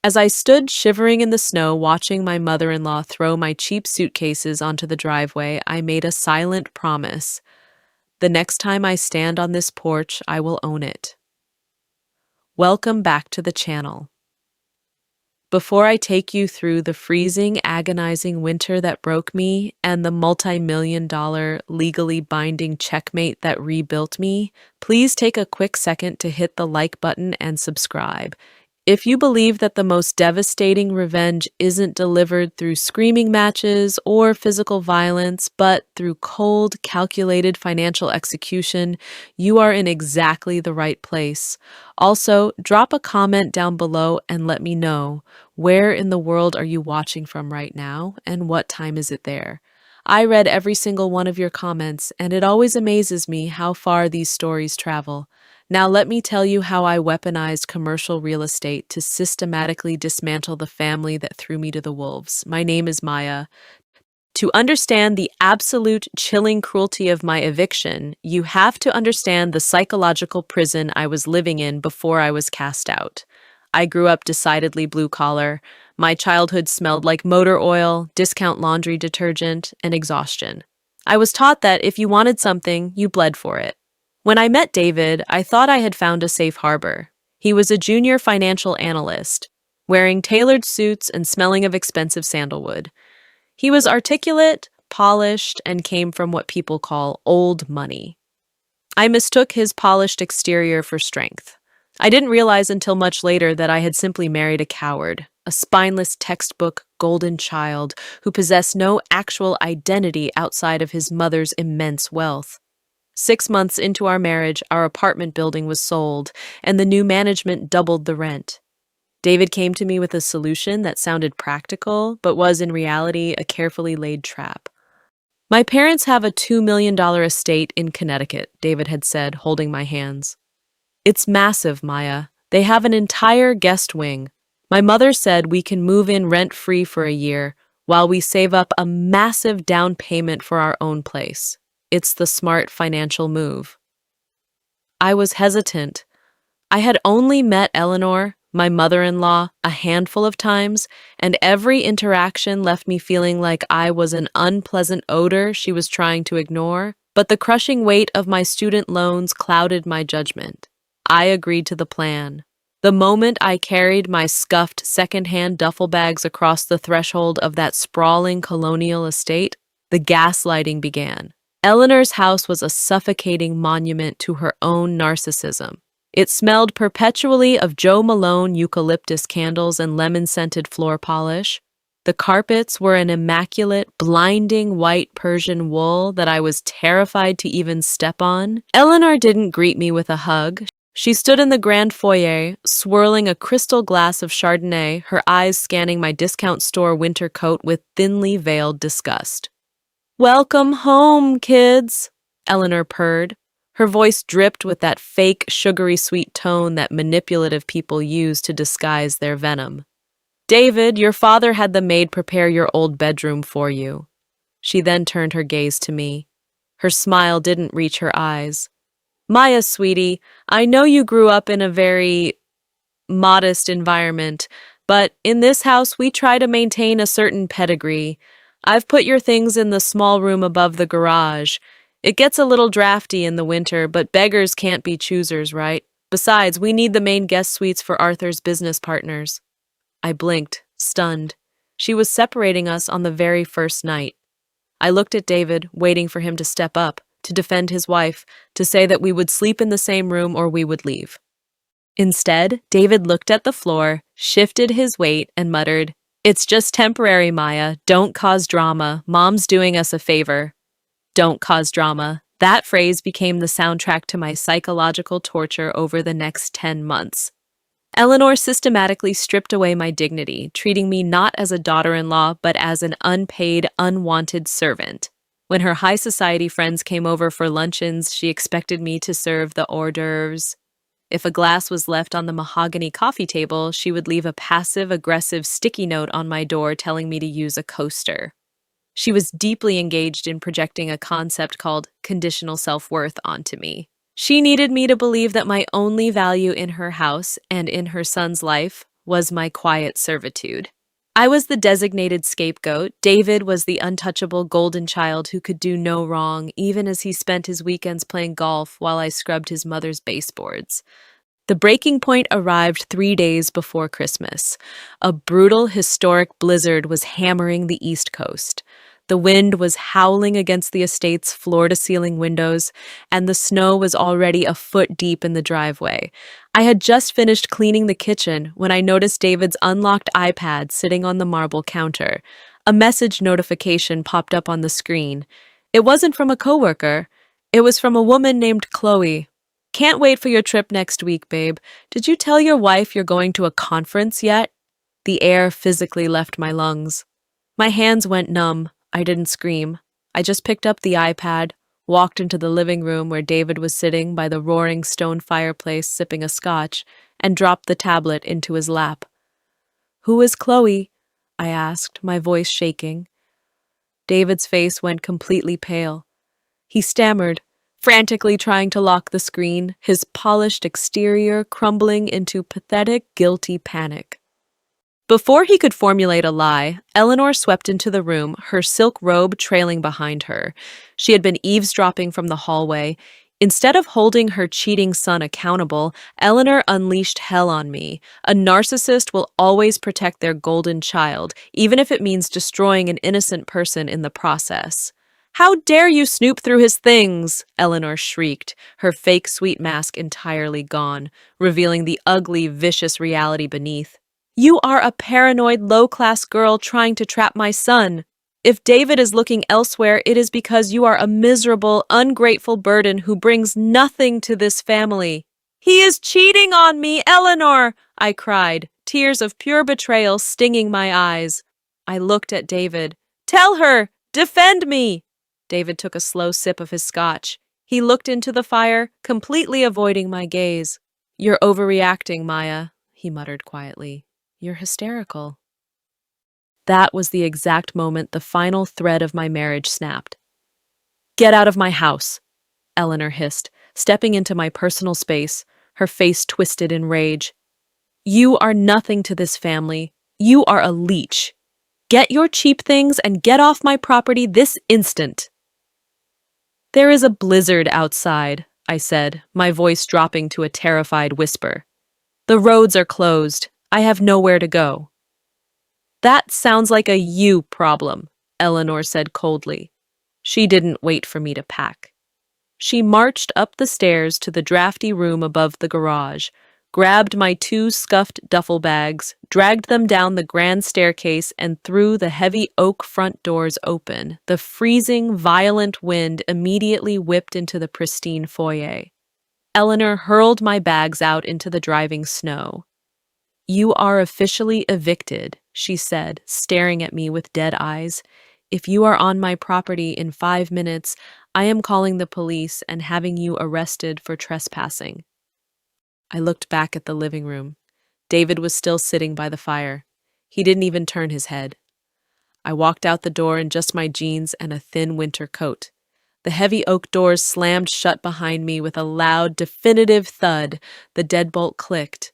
As I stood shivering in the snow watching my mother-in-law throw my cheap suitcases onto the driveway, I made a silent promise. The next time I stand on this porch, I will own it. Welcome back to the channel. Before I take you through the freezing, agonizing winter that broke me and the multi-million-dollar legally binding checkmate that rebuilt me, please take a quick second to hit the like button and subscribe. If you believe that the most devastating revenge isn't delivered through screaming matches or physical violence, but through cold, calculated financial execution, you are in exactly the right place. Also, drop a comment down below and let me know, where in the world are you watching from right now, and what time is it there? I read every single one of your comments, and it always amazes me how far these stories travel. Now let me tell you how I weaponized commercial real estate to systematically dismantle the family that threw me to the wolves. My name is Maya. To understand the absolute chilling cruelty of my eviction, you have to understand the psychological prison I was living in before I was cast out. I grew up decidedly blue-collar. My childhood smelled like motor oil, discount laundry detergent, and exhaustion. I was taught that if you wanted something, you bled for it. When I met David, I thought I had found a safe harbor. He was a junior financial analyst, wearing tailored suits and smelling of expensive sandalwood. He was articulate, polished, and came from what people call old money. I mistook his polished exterior for strength. I didn't realize until much later that I had simply married a coward, a spineless textbook golden child who possessed no actual identity outside of his mother's immense wealth. 6 months into our marriage, our apartment building was sold, and the new management doubled the rent. David came to me with a solution that sounded practical, but was in reality a carefully laid trap. My parents have a $2 million estate in Connecticut, David had said, holding my hands. It's massive, Maya. They have an entire guest wing. My mother said we can move in rent-free for a year, while we save up a massive down payment for our own place. It's the smart financial move. I was hesitant. I had only met Eleanor, my mother-in-law, a handful of times, and every interaction left me feeling like I was an unpleasant odor she was trying to ignore, but the crushing weight of my student loans clouded my judgment. I agreed to the plan. The moment I carried my scuffed second-hand duffel bags across the threshold of that sprawling colonial estate, the gaslighting began. Eleanor's house was a suffocating monument to her own narcissism. It smelled perpetually of Joe Malone eucalyptus candles and lemon-scented floor polish. The carpets were an immaculate, blinding white Persian wool that I was terrified to even step on. Eleanor didn't greet me with a hug. She stood in the grand foyer, swirling a crystal glass of Chardonnay, her eyes scanning my discount store winter coat with thinly veiled disgust. "Welcome home, kids," Eleanor purred. Her voice dripped with that fake, sugary sweet tone that manipulative people use to disguise their venom. "David, your father had the maid prepare your old bedroom for you." She then turned her gaze to me. Her smile didn't reach her eyes. "Maya, sweetie, I know you grew up in a very modest environment, but in this house we try to maintain a certain pedigree. I've put your things in the small room above the garage. It gets a little drafty in the winter, but beggars can't be choosers, right? Besides, we need the main guest suites for Arthur's business partners." I blinked, stunned. She was separating us on the very first night. I looked at David, waiting for him to step up, to defend his wife, to say that we would sleep in the same room or we would leave. Instead, David looked at the floor, shifted his weight, and muttered, "It's just temporary, Maya. Don't cause drama. Mom's doing us a favor." Don't cause drama. That phrase became the soundtrack to my psychological torture over the next 10 months. Eleanor systematically stripped away my dignity, treating me not as a daughter-in-law, but as an unpaid, unwanted servant. When her high society friends came over for luncheons, she expected me to serve the hors d'oeuvres. If a glass was left on the mahogany coffee table, she would leave a passive-aggressive sticky note on my door telling me to use a coaster. She was deeply engaged in projecting a concept called conditional self-worth onto me. She needed me to believe that my only value in her house and in her son's life was my quiet servitude. I was the designated scapegoat. David was the untouchable golden child who could do no wrong, even as he spent his weekends playing golf while I scrubbed his mother's baseboards. The breaking point arrived 3 days before Christmas. A brutal, historic blizzard was hammering the East Coast. The wind was howling against the estate's floor-to-ceiling windows, and the snow was already a foot deep in the driveway. I had just finished cleaning the kitchen when I noticed David's unlocked iPad sitting on the marble counter. A message notification popped up on the screen. It wasn't from a coworker. It was from a woman named Chloe. "Can't wait for your trip next week, babe. Did you tell your wife you're going to a conference yet?" The air physically left my lungs. My hands went numb. I didn't scream. I just picked up the iPad, walked into the living room where David was sitting by the roaring stone fireplace sipping a scotch, and dropped the tablet into his lap. "Who is Chloe?" I asked, my voice shaking. David's face went completely pale. He stammered, frantically trying to lock the screen, his polished exterior crumbling into pathetic, guilty panic. Before he could formulate a lie, Eleanor swept into the room, her silk robe trailing behind her. She had been eavesdropping from the hallway. Instead of holding her cheating son accountable, Eleanor unleashed hell on me. A narcissist will always protect their golden child, even if it means destroying an innocent person in the process. "How dare you snoop through his things?" Eleanor shrieked, her fake sweet mask entirely gone, revealing the ugly, vicious reality beneath. "You are a paranoid, low-class girl trying to trap my son. If David is looking elsewhere, it is because you are a miserable, ungrateful burden who brings nothing to this family." "He is cheating on me, Eleanor!" I cried, tears of pure betrayal stinging my eyes. I looked at David. "Tell her! Defend me!" David took a slow sip of his scotch. He looked into the fire, completely avoiding my gaze. "You're overreacting, Maya," he muttered quietly. "You're hysterical." That was the exact moment the final thread of my marriage snapped. "Get out of my house," Eleanor hissed, stepping into my personal space, her face twisted in rage. "You are nothing to this family. You are a leech. Get your cheap things and get off my property this instant." "There is a blizzard outside," I said, my voice dropping to a terrified whisper. "The roads are closed. I have nowhere to go." "That sounds like a you problem," Eleanor said coldly. She didn't wait for me to pack. She marched up the stairs to the drafty room above the garage, grabbed my 2 scuffed duffel bags, dragged them down the grand staircase, and threw the heavy oak front doors open. The freezing, violent wind immediately whipped into the pristine foyer. Eleanor hurled my bags out into the driving snow. "You are officially evicted," she said, staring at me with dead eyes. "If you are on my property in 5 minutes, I am calling the police and having you arrested for trespassing." I looked back at the living room. David was still sitting by the fire. He didn't even turn his head. I walked out the door in just my jeans and a thin winter coat. The heavy oak doors slammed shut behind me with a loud, definitive thud. The deadbolt clicked.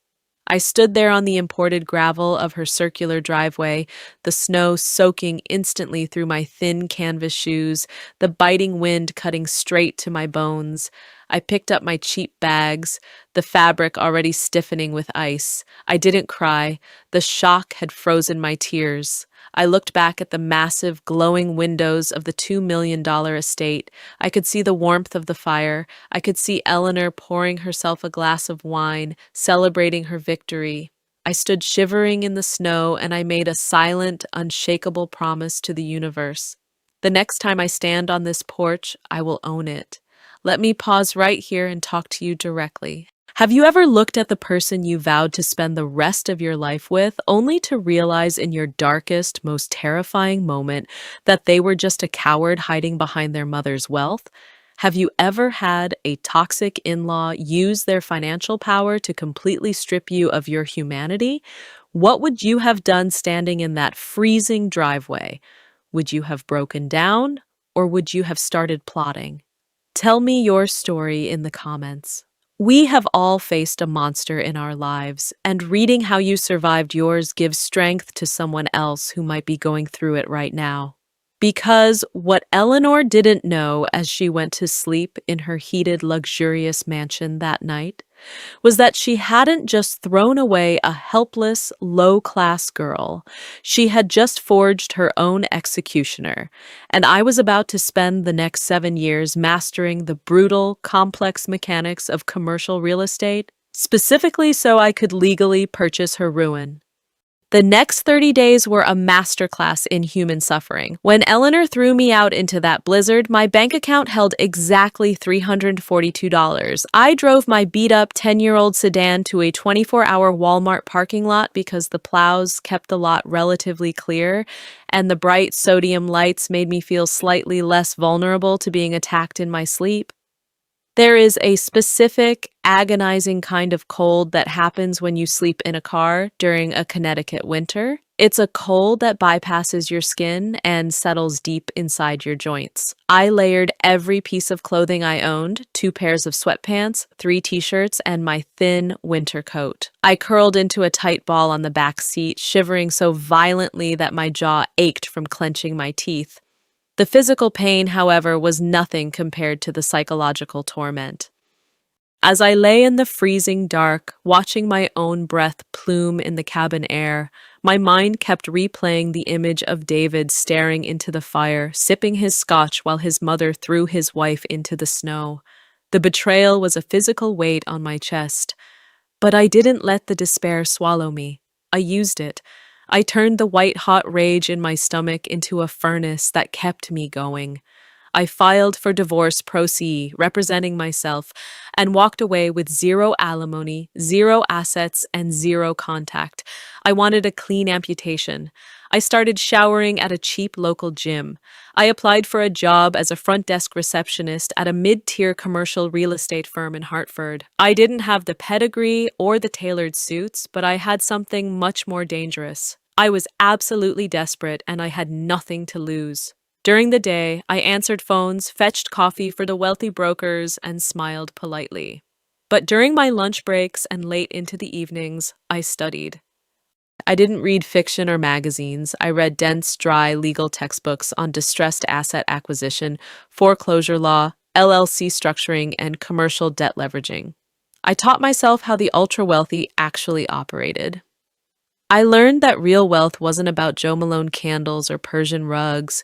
I stood there on the imported gravel of her circular driveway, the snow soaking instantly through my thin canvas shoes, the biting wind cutting straight to my bones. I picked up my cheap bags, the fabric already stiffening with ice. I didn't cry. The shock had frozen my tears. I looked back at the massive, glowing windows of the $2 million estate. I could see the warmth of the fire. I could see Eleanor pouring herself a glass of wine, celebrating her victory. I stood shivering in the snow, and I made a silent, unshakable promise to the universe. The next time I stand on this porch, I will own it. Let me pause right here and talk to you directly. Have you ever looked at the person you vowed to spend the rest of your life with, only to realize in your darkest, most terrifying moment that they were just a coward hiding behind their mother's wealth? Have you ever had a toxic in-law use their financial power to completely strip you of your humanity? What would you have done standing in that freezing driveway? Would you have broken down, or would you have started plotting? Tell me your story in the comments. We have all faced a monster in our lives, and reading how you survived yours gives strength to someone else who might be going through it right now. Because what Eleanor didn't know as she went to sleep in her heated, luxurious mansion that night was that she hadn't just thrown away a helpless, low class girl. She had just forged her own executioner, and I was about to spend the next 7 years mastering the brutal, complex mechanics of commercial real estate, specifically so I could legally purchase her ruin. The next 30 days were a masterclass in human suffering. When Eleanor threw me out into that blizzard, my bank account held exactly $342. I drove my beat up 10-year-old sedan to a 24-hour Walmart parking lot because the plows kept the lot relatively clear, and the bright sodium lights made me feel slightly less vulnerable to being attacked in my sleep. There is a specific, agonizing kind of cold that happens when you sleep in a car during a Connecticut winter. It's a cold that bypasses your skin and settles deep inside your joints. I layered every piece of clothing I owned, 2 pairs of sweatpants, 3 t-shirts, and my thin winter coat. I curled into a tight ball on the back seat, shivering so violently that my jaw ached from clenching my teeth. The physical pain, however, was nothing compared to the psychological torment. As I lay in the freezing dark, watching my own breath plume in the cabin air, my mind kept replaying the image of David staring into the fire, sipping his scotch while his mother threw his wife into the snow. The betrayal was a physical weight on my chest, but I didn't let the despair swallow me. I used it. I turned the white-hot rage in my stomach into a furnace that kept me going. I filed for divorce pro se, representing myself, and walked away with zero alimony, zero assets, and zero contact. I wanted a clean amputation. I started showering at a cheap local gym. I applied for a job as a front desk receptionist at a mid-tier commercial real estate firm in Hartford. I didn't have the pedigree or the tailored suits, but I had something much more dangerous. I was absolutely desperate, and I had nothing to lose. During the day, I answered phones, fetched coffee for the wealthy brokers, and smiled politely. But during my lunch breaks and late into the evenings, I studied. I didn't read fiction or magazines. I read dense, dry legal textbooks on distressed asset acquisition, foreclosure law, LLC structuring, and commercial debt leveraging. I taught myself how the ultra-wealthy actually operated. I learned that real wealth wasn't about Joe Malone candles or Persian rugs.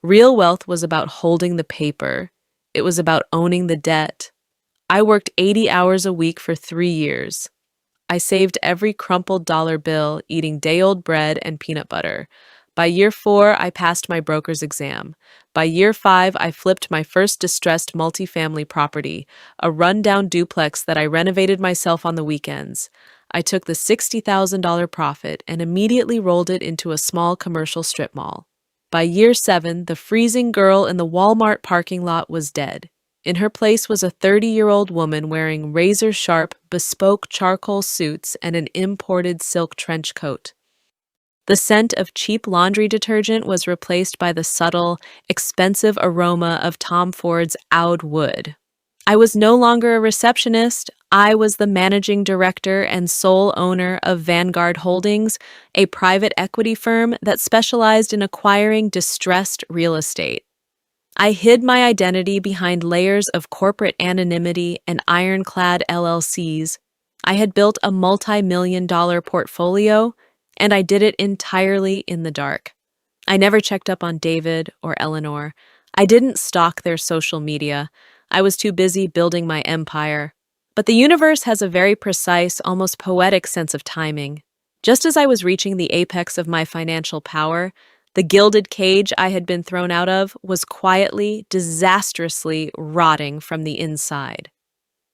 Real wealth was about holding the paper. It was about owning the debt. I worked 80 hours a week for 3 years. I saved every crumpled dollar bill, eating day-old bread and peanut butter. By year 4, I passed my broker's exam. By year 5, I flipped my first distressed multifamily property, a rundown duplex that I renovated myself on the weekends. I took the $60,000 profit and immediately rolled it into a small commercial strip mall. By year 7, the freezing girl in the Walmart parking lot was dead. In her place was a 30-year-old woman wearing razor-sharp, bespoke charcoal suits and an imported silk trench coat. The scent of cheap laundry detergent was replaced by the subtle, expensive aroma of Tom Ford's Oud Wood. I was no longer a receptionist. I was the managing director and sole owner of Vanguard Holdings, a private equity firm that specialized in acquiring distressed real estate. I hid my identity behind layers of corporate anonymity and ironclad LLCs. I had built a multi-million-dollar portfolio, and I did it entirely in the dark. I never checked up on David or Eleanor. I didn't stalk their social media. I was too busy building my empire. But the universe has a very precise, almost poetic sense of timing. Just as I was reaching the apex of my financial power, the gilded cage I had been thrown out of was quietly, disastrously rotting from the inside.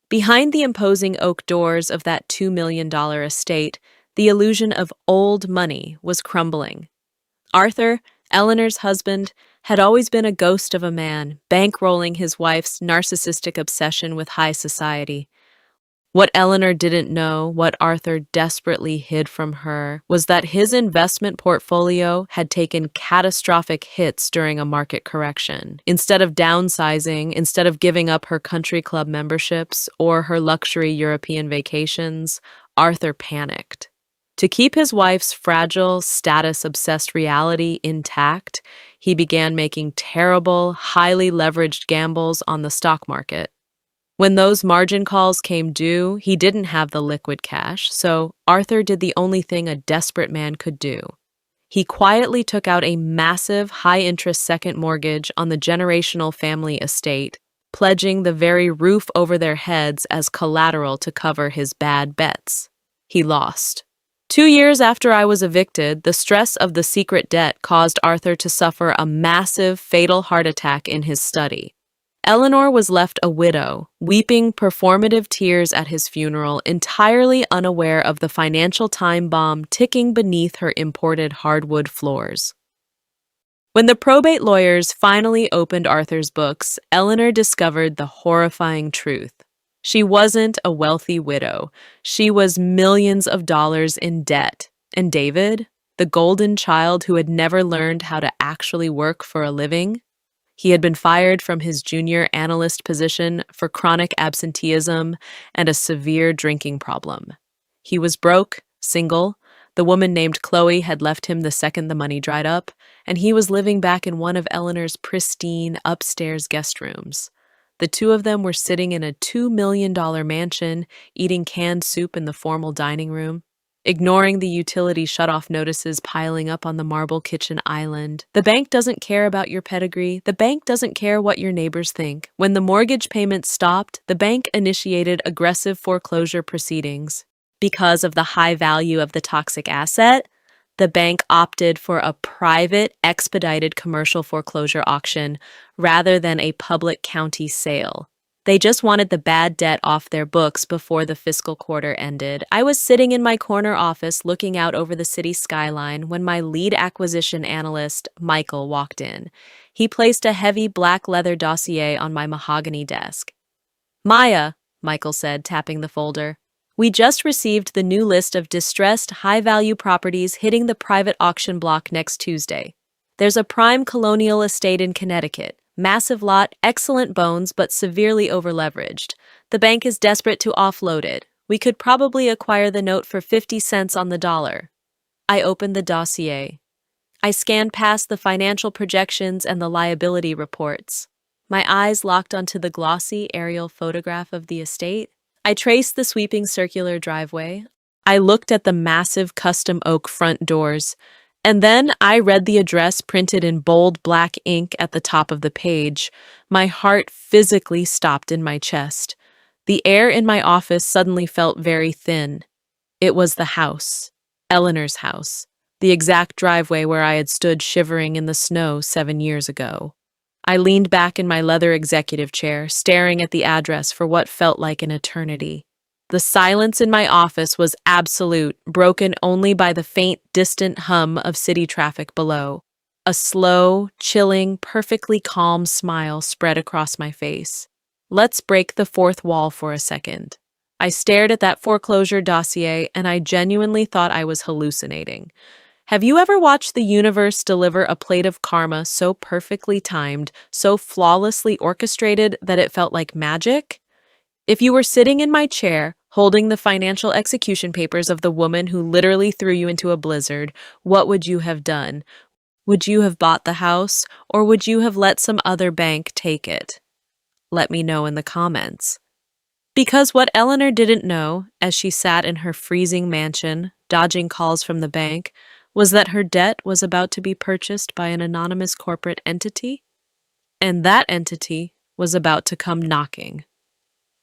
Behind the imposing oak doors of that $2 million estate, the illusion of old money was crumbling. Arthur, Eleanor's husband, had always been a ghost of a man, bankrolling his wife's narcissistic obsession with high society. What Eleanor didn't know, what Arthur desperately hid from her, was that his investment portfolio had taken catastrophic hits during a market correction. Instead of downsizing, instead of giving up her country club memberships or her luxury European vacations, Arthur panicked. To keep his wife's fragile, status-obsessed reality intact, he began making terrible, highly leveraged gambles on the stock market. When those margin calls came due, he didn't have the liquid cash, so Arthur did the only thing a desperate man could do. He quietly took out a massive, high-interest second mortgage on the generational family estate, pledging the very roof over their heads as collateral to cover his bad bets. He lost. 2 years after I was evicted, the stress of the secret debt caused Arthur to suffer a massive, fatal heart attack in his study. Eleanor was left a widow, weeping performative tears at his funeral, entirely unaware of the financial time bomb ticking beneath her imported hardwood floors. When the probate lawyers finally opened Arthur's books, Eleanor discovered the horrifying truth. She wasn't a wealthy widow. She was millions of dollars in debt. And David, the golden child who had never learned how to actually work for a living, he had been fired from his junior analyst position for chronic absenteeism and a severe drinking problem. He was broke, single. The woman named Chloe had left him the second the money dried up, and he was living back in one of Eleanor's pristine upstairs guest rooms. The two of them were sitting in a $2 million mansion, eating canned soup in the formal dining room, ignoring the utility shutoff notices piling up on the marble kitchen island. The bank doesn't care about your pedigree. The bank doesn't care what your neighbors think. When the mortgage payments stopped, the bank initiated aggressive foreclosure proceedings. Because of the high value of the toxic asset, the bank opted for a private, expedited commercial foreclosure auction rather than a public county sale. They just wanted the bad debt off their books before the fiscal quarter ended. I was sitting in my corner office looking out over the city skyline when my lead acquisition analyst, Michael, walked in. He placed a heavy black leather dossier on my mahogany desk. "Maya," Michael said, tapping the folder, "we just received the new list of distressed, high-value properties hitting the private auction block next Tuesday. There's a prime colonial estate in Connecticut. Massive lot, excellent bones, but severely overleveraged. The bank is desperate to offload it. We could probably acquire the note for 50 cents on the dollar." I opened the dossier. I scanned past the financial projections and the liability reports. My eyes locked onto the glossy aerial photograph of the estate. I traced the sweeping circular driveway. I looked at the massive custom oak front doors. And then I read the address printed in bold black ink at the top of the page. My heart physically stopped in my chest. The air in my office suddenly felt very thin. It was the house, Eleanor's house, the exact driveway where I had stood shivering in the snow 7 years ago. I leaned back in my leather executive chair, staring at the address for what felt like an eternity. The silence in my office was absolute, broken only by the faint, distant hum of city traffic below. A slow, chilling, perfectly calm smile spread across my face. Let's break the fourth wall for a second. I stared at that foreclosure dossier, and I genuinely thought I was hallucinating. Have you ever watched the universe deliver a plate of karma so perfectly timed, so flawlessly orchestrated that it felt like magic? If you were sitting in my chair, holding the financial execution papers of the woman who literally threw you into a blizzard, what would you have done? Would you have bought the house, or would you have let some other bank take it? Let me know in the comments. Because what Eleanor didn't know, as she sat in her freezing mansion, dodging calls from the bank, was that her debt was about to be purchased by an anonymous corporate entity, and that entity was about to come knocking.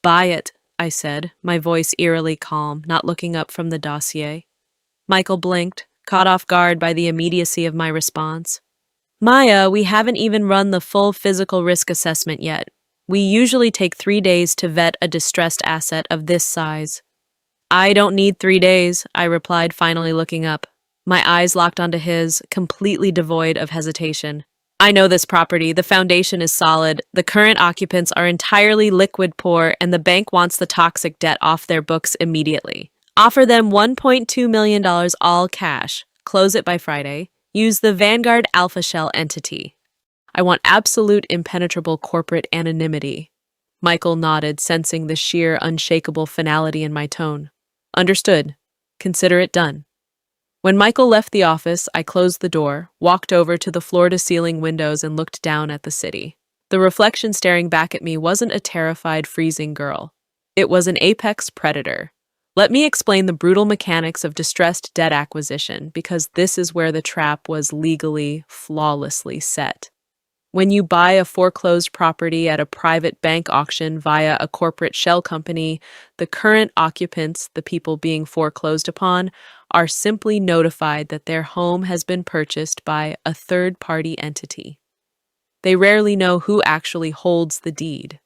"Buy it," I said, my voice eerily calm, not looking up from the dossier. Michael blinked, caught off guard by the immediacy of my response. "Maya, we haven't even run the full physical risk assessment yet. We usually take 3 days to vet a distressed asset of this size." "I don't need 3 days," I replied, finally looking up. My eyes locked onto his, completely devoid of hesitation. I know this property. The foundation is solid. The current occupants are entirely liquid poor, and the bank wants the toxic debt off their books immediately. Offer them $1.2 million all cash. Close it by Friday. Use the Vanguard Alpha Shell entity. I want absolute impenetrable corporate anonymity. Michael nodded, sensing the sheer, unshakable finality in my tone. Understood. Consider it done. When Michael left the office, I closed the door, walked over to the floor-to-ceiling windows, and looked down at the city. The reflection staring back at me wasn't a terrified, freezing girl. It was an apex predator. Let me explain the brutal mechanics of distressed debt acquisition, because this is where the trap was legally, flawlessly set. When you buy a foreclosed property at a private bank auction via a corporate shell company, the current occupants, the people being foreclosed upon, are simply notified that their home has been purchased by a third-party entity. They rarely know who actually holds the deed.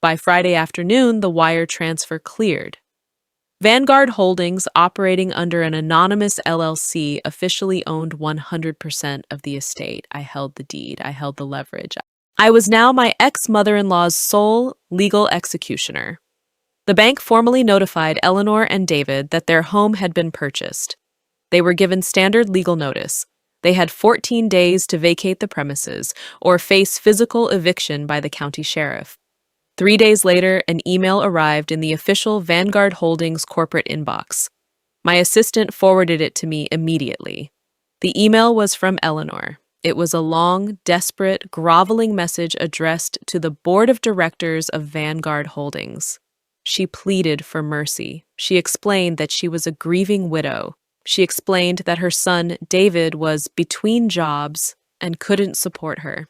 By Friday afternoon, the wire transfer cleared. Vanguard Holdings, operating under an anonymous LLC, officially owned 100% of the estate. I held the deed. I held the leverage. I was now my ex-mother-in-law's sole legal executioner. The bank formally notified Eleanor and David that their home had been purchased. They were given standard legal notice. They had 14 days to vacate the premises or face physical eviction by the county sheriff. 3 days later, an email arrived in the official Vanguard Holdings corporate inbox. My assistant forwarded it to me immediately. The email was from Eleanor. It was a long, desperate, groveling message addressed to the board of directors of Vanguard Holdings. She pleaded for mercy. She explained that she was a grieving widow. She explained that her son, David, was between jobs and couldn't support her.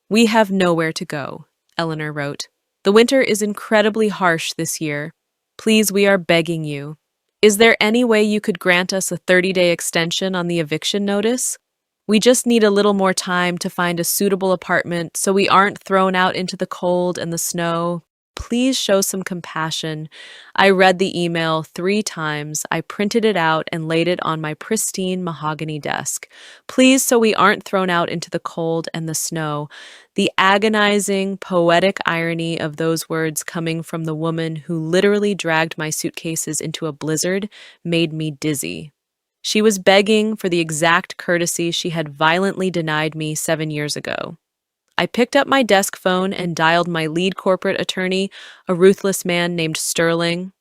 "We have nowhere to go," Eleanor wrote. "The winter is incredibly harsh this year. Please, we are begging you. Is there any way you could grant us a 30-day extension on the eviction notice? We just need a little more time to find a suitable apartment so we aren't thrown out into the cold and the snow. Please show some compassion." I read the email 3 times. I printed it out and laid it on my pristine mahogany desk. "Please, so we aren't thrown out into the cold and the snow." The agonizing, poetic irony of those words coming from the woman who literally dragged my suitcases into a blizzard made me dizzy. She was begging for the exact courtesy she had violently denied me 7 years ago. I picked up my desk phone and dialed my lead corporate attorney, a ruthless man named Sterling.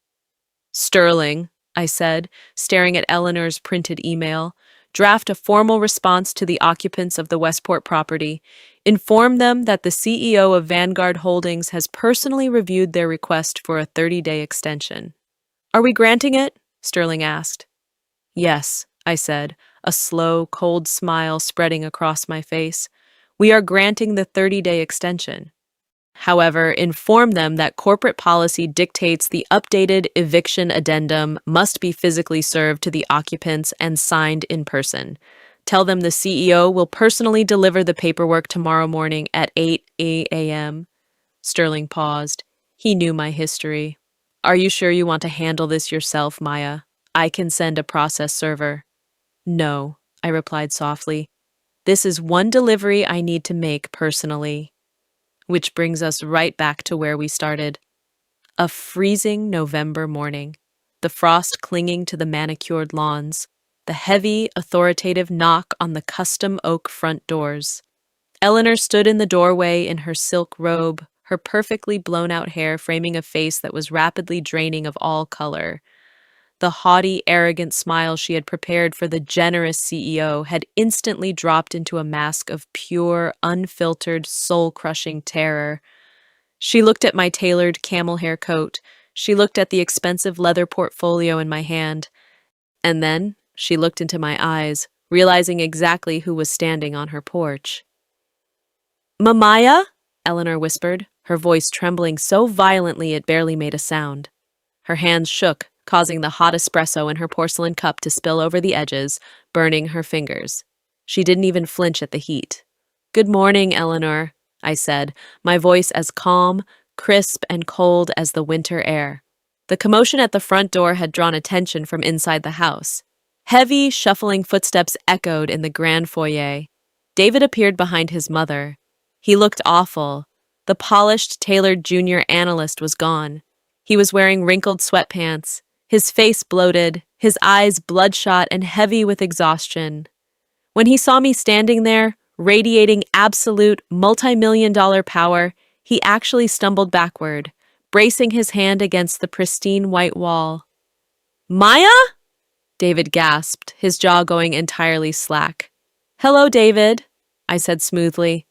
"Sterling," I said, staring at Eleanor's printed email, "draft a formal response to the occupants of the Westport property. Inform them that the CEO of Vanguard Holdings has personally reviewed their request for a 30-day extension." "Are we granting it?" Sterling asked. "Yes," I said, a slow, cold smile spreading across my face. "We are granting the 30-day extension. However, inform them that corporate policy dictates the updated eviction addendum must be physically served to the occupants and signed in person. Tell them the CEO will personally deliver the paperwork tomorrow morning at 8 a.m. Sterling paused. He knew my history. "Are you sure you want to handle this yourself, Maya? I can send a process server." "No," I replied softly. "This is one delivery I need to make personally." Which brings us right back to where we started. A freezing November morning, the frost clinging to the manicured lawns, the heavy, authoritative knock on the custom oak front doors. Eleanor stood in the doorway in her silk robe, her perfectly blown-out hair framing a face that was rapidly draining of all color. The haughty, arrogant smile she had prepared for the generous CEO had instantly dropped into a mask of pure, unfiltered, soul-crushing terror. She looked at my tailored camel hair coat. She looked at the expensive leather portfolio in my hand. And then she looked into my eyes, realizing exactly who was standing on her porch. "Mamaya?" Eleanor whispered, her voice trembling so violently it barely made a sound. Her hands shook, causing the hot espresso in her porcelain cup to spill over the edges, burning her fingers. She didn't even flinch at the heat. "Good morning, Eleanor," I said, my voice as calm, crisp, and cold as the winter air. The commotion at the front door had drawn attention from inside the house. Heavy, shuffling footsteps echoed in the grand foyer. David appeared behind his mother. He looked awful. The polished, tailored junior analyst was gone. He was wearing wrinkled sweatpants, his face bloated, his eyes bloodshot and heavy with exhaustion. When he saw me standing there, radiating absolute multi-million-dollar power, he actually stumbled backward, bracing his hand against the pristine white wall. "Maya?" David gasped, his jaw going entirely slack. "Hello, David," I said smoothly.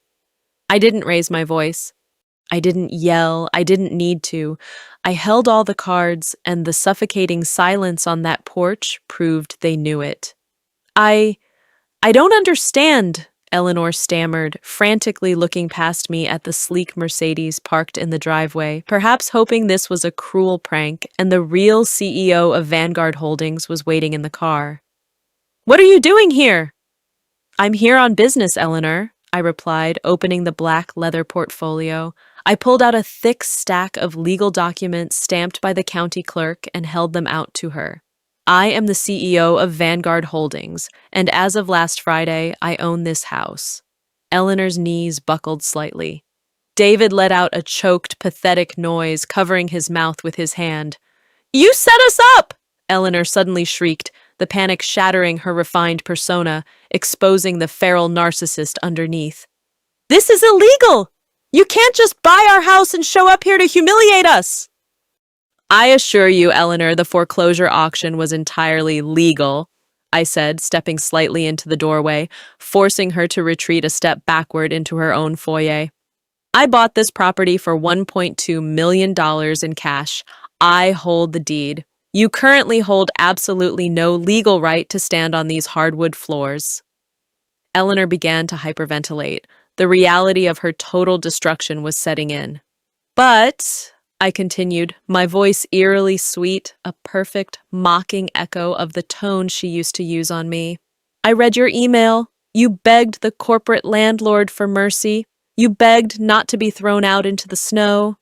I didn't raise my voice. I didn't yell. I didn't need to. I held all the cards, and the suffocating silence on that porch proved they knew it. I don't understand," Eleanor stammered, frantically looking past me at the sleek Mercedes parked in the driveway, perhaps hoping this was a cruel prank and the real CEO of Vanguard Holdings was waiting in the car. "What are you doing here?" "I'm here on business, Eleanor," I replied, opening the black leather portfolio. I pulled out a thick stack of legal documents stamped by the county clerk and held them out to her. "I am the CEO of Vanguard Holdings, and as of last Friday, I own this house." Eleanor's knees buckled slightly. David let out a choked, pathetic noise, covering his mouth with his hand. "You set us up!" Eleanor suddenly shrieked, the panic shattering her refined persona, exposing the feral narcissist underneath. "This is illegal! You can't just buy our house and show up here to humiliate us!" "I assure you, Eleanor, the foreclosure auction was entirely legal," I said, stepping slightly into the doorway, forcing her to retreat a step backward into her own foyer. "I bought this property for $1.2 million in cash. I hold the deed. You currently hold absolutely no legal right to stand on these hardwood floors." Eleanor began to hyperventilate. The reality of her total destruction was setting in. "But," I continued, my voice eerily sweet, a perfect, mocking echo of the tone she used to use on me. "I read your email. You begged the corporate landlord for mercy. You begged not to be thrown out into the snow."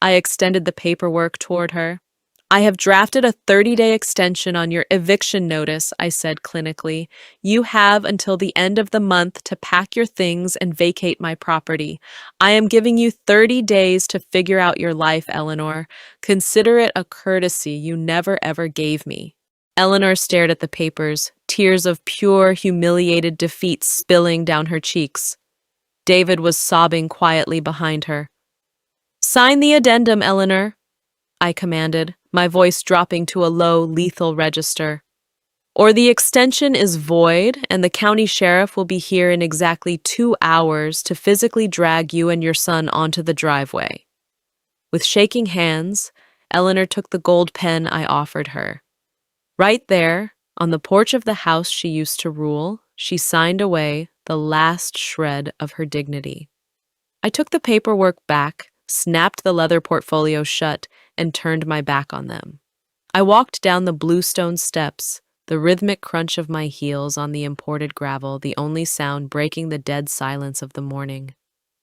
I extended the paperwork toward her. "I have drafted a 30-day extension on your eviction notice," I said clinically. "You have until the end of the month to pack your things and vacate my property. I am giving you 30 days to figure out your life, Eleanor. Consider it a courtesy you never ever gave me." Eleanor stared at the papers, tears of pure, humiliated defeat spilling down her cheeks. David was sobbing quietly behind her. "Sign the addendum, Eleanor," I commanded, my voice dropping to a low, lethal register. "Or the extension is void, and the county sheriff will be here in exactly 2 hours to physically drag you and your son onto the driveway." With shaking hands, Eleanor took the gold pen I offered her. Right there, on the porch of the house she used to rule, she signed away the last shred of her dignity. I took the paperwork back, snapped the leather portfolio shut, and turned my back on them. I walked down the bluestone steps, the rhythmic crunch of my heels on the imported gravel, the only sound breaking the dead silence of the morning.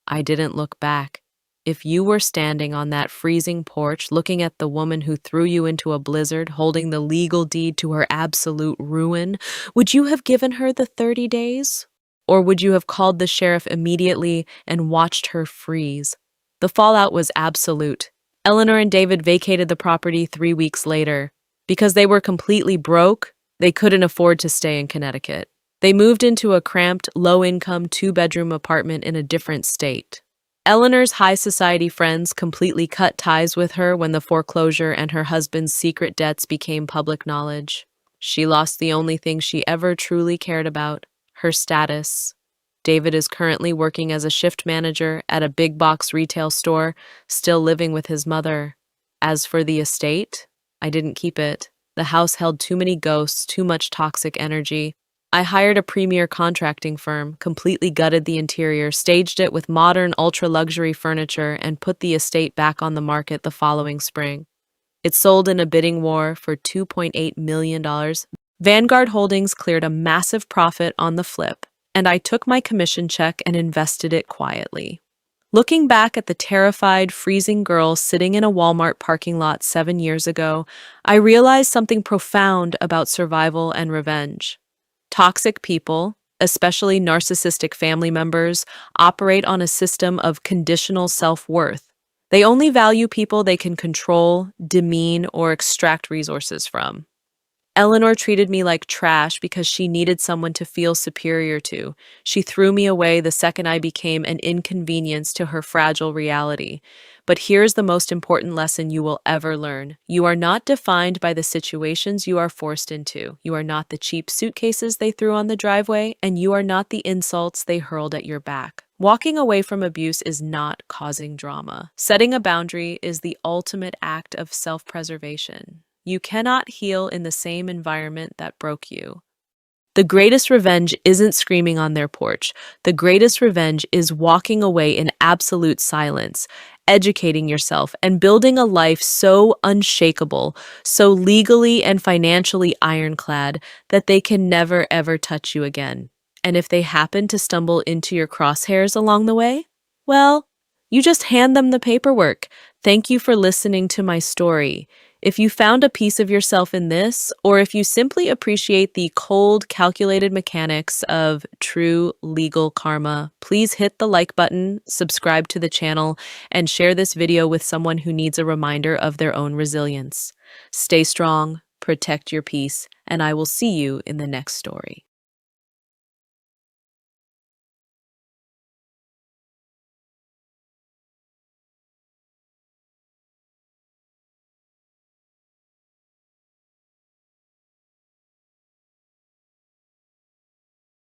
I didn't look back. If you were standing on that freezing porch looking at the woman who threw you into a blizzard, holding the legal deed to her absolute ruin, would you have given her the 30 days? Or would you have called the sheriff immediately and watched her freeze? The fallout was absolute. Eleanor and David vacated the property 3 weeks later. Because they were completely broke, they couldn't afford to stay in Connecticut. They moved into a cramped, low-income, 2-bedroom apartment in a different state. Eleanor's high society friends completely cut ties with her when the foreclosure and her husband's secret debts became public knowledge. She lost the only thing she ever truly cared about, her status. David is currently working as a shift manager at a big box retail store, still living with his mother. As for the estate, I didn't keep it. The house held too many ghosts, too much toxic energy. I hired a premier contracting firm, completely gutted the interior, staged it with modern, ultra-luxury furniture, and put the estate back on the market the following spring. It sold in a bidding war for $2.8 million. Vanguard Holdings cleared a massive profit on the flip, and I took my commission check and invested it quietly. Looking back at the terrified, freezing girl sitting in a Walmart parking lot 7 years ago, I realized something profound about survival and revenge. Toxic people, especially narcissistic family members, operate on a system of conditional self-worth. They only value people they can control, demean, or extract resources from. Eleanor treated me like trash because she needed someone to feel superior to. She threw me away the second I became an inconvenience to her fragile reality. But here's the most important lesson you will ever learn. You are not defined by the situations you are forced into. You are not the cheap suitcases they threw on the driveway, and you are not the insults they hurled at your back. Walking away from abuse is not causing drama. Setting a boundary is the ultimate act of self-preservation. You cannot heal in the same environment that broke you. The greatest revenge isn't screaming on their porch. The greatest revenge is walking away in absolute silence, educating yourself, and building a life so unshakable, so legally and financially ironclad that they can never ever touch you again. And if they happen to stumble into your crosshairs along the way, well, you just hand them the paperwork. Thank you for listening to my story. If you found a piece of yourself in this, or if you simply appreciate the cold, calculated mechanics of true legal karma, please hit the like button, subscribe to the channel, and share this video with someone who needs a reminder of their own resilience. Stay strong, protect your peace, and I will see you in the next story.